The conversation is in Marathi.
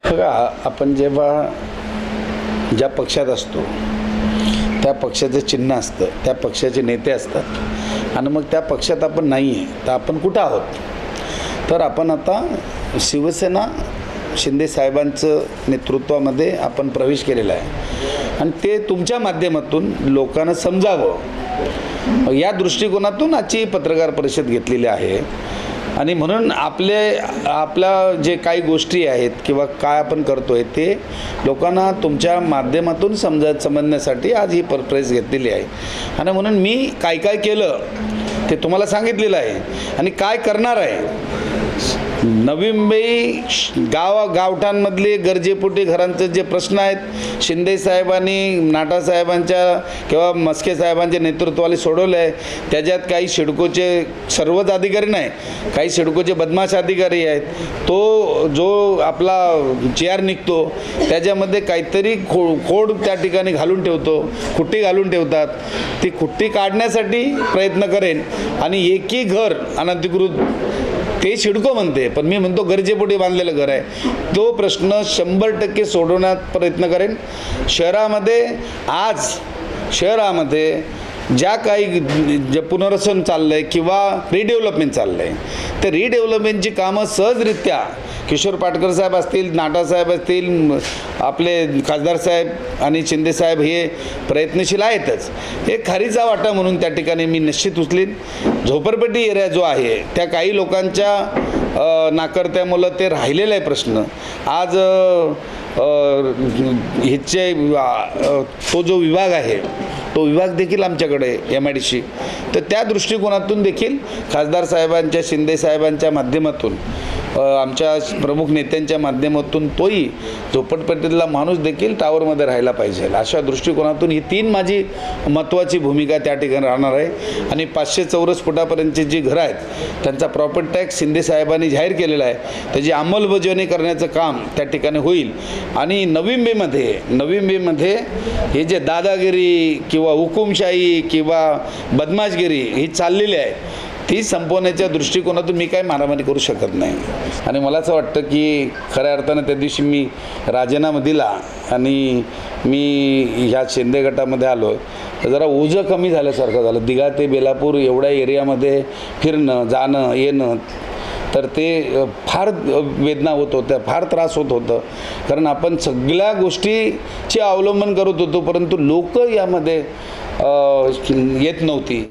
बघा, आपण जेव्हा ज्या पक्षात असतो त्या पक्षाचं चिन्ह असतं, त्या पक्षाचे नेते असतात आणि मग त्या पक्षात आपण नाही आहे तर आपण कुठं आहोत? तर आपण आता शिवसेना शिंदे साहेबांचं नेतृत्वामध्ये आपण प्रवेश केलेला आहे आणि ते तुमच्या माध्यमातून लोकांना समजावं या दृष्टिकोनातून आजची पत्रकार परिषद घेतलेली आहे. आणि म्हणून आपल्या जे काही गोष्टी आहेत किंवा काय आपण करतोय ते लोकांना तुमच्या माध्यमातून समजण्यासाठी आज ही प्रेस घेतलेली आहे. आणि म्हणून मी काय काय केलं ते तुम्हाला सांगितलेलं आहे आणि काय करणार आहे. नवी मुंबई गावठांमधले गरजेपोटी घरांचे जे प्रश्न आहेत शिंदे साहेबांनी नाटा साहेबांच्या किंवा मस्के साहेबांच्या नेतृत्वाने सोडवले आहे. त्याच्यात काही सिडकोचे सर्वच अधिकारी नाही, काही सिडकोचे बदमाश अधिकारी आहेत. तो जो आपला चेअर निघतो त्याच्यामध्ये काहीतरी खोड त्या ठिकाणी घालून ठेवतो, खुट्टी घालून ठेवतात. ती खुट्टी काढण्यासाठी प्रयत्न करेन आणि एकही घर अनधिकृत ते सिडको म्हणते पण मी म्हणतो गरजेपोटी बांधलेलं घर आहे. तो प्रश्न 100% सोडवण्यात प्रयत्न करेन. शहरामध्ये ज्या काही जे पुनर्वसन चाललं आहे किंवा रिडेव्हलपमेंट चाललं आहे ते रिडेव्हलपमेंटची कामं सहजरित्या किशोर पाटकर साहेब असतील, नाटा साहेब असतील, आपले खासदार साहेब आणि शिंदे साहेब हे प्रयत्नशील आहेतच. हे खारीचा वाटा म्हणून त्या ठिकाणी मी निश्चित उचलीन. झोपडपट्टी एरिया जो आहे त्या काही लोकांच्या नाकर्त्यामुळं ते राहिलेला आहे प्रश्न. आज ह्याचे तो जो विभाग आहे तो विभाग देखील आमच्याकडे MIDC. तर त्या दृष्टिकोनातून देखील खासदार साहेबांच्या शिंदे साहेबांच्या माध्यमातून आमच्या प्रमुख नेत्यांच्या माध्यमातून तोही झोपडपट्टीतला माणूस देखील टावरमध्ये राहायला पाहिजे अशा दृष्टिकोनातून ही 3 माझी महत्त्वाची भूमिका त्या ठिकाणी राहणार आहे. आणि 500 चौरस फुटापर्यंतची जी घरं आहेत त्यांचा प्रॉपर्टी टॅक्स शिंदे साहेबांनी जाहीर केलेला आहे. त्याची अंमलबजावणी करण्याचं काम त्या ठिकाणी होईल. आणि नवी मुंबईमध्ये हे जे दादागिरी किंवा हुकुमशाही किंवा बदमाशगिरी ही चाललेली आहे ती संपवण्याच्या दृष्टिकोनातून मी काय मारामारी करू शकत नाही. आणि मला असं वाटतं की खऱ्या अर्थानं त्या दिवशी मी राजीनामा दिला आणि मी ह्या शिंदे गटामध्ये आलो तर जरा ओझं कमी झाल्यासारखं झालं. दिघा ते बेलापूर एवढ्या एरियामध्ये फिरणं जाणं येणं तर ते फार वेदना होत होत्या, फार त्रास होत होतं. कारण आपण सगळ्या गोष्टीचे अवलंबन करत होतो परंतु लोक यामध्ये येत नव्हती.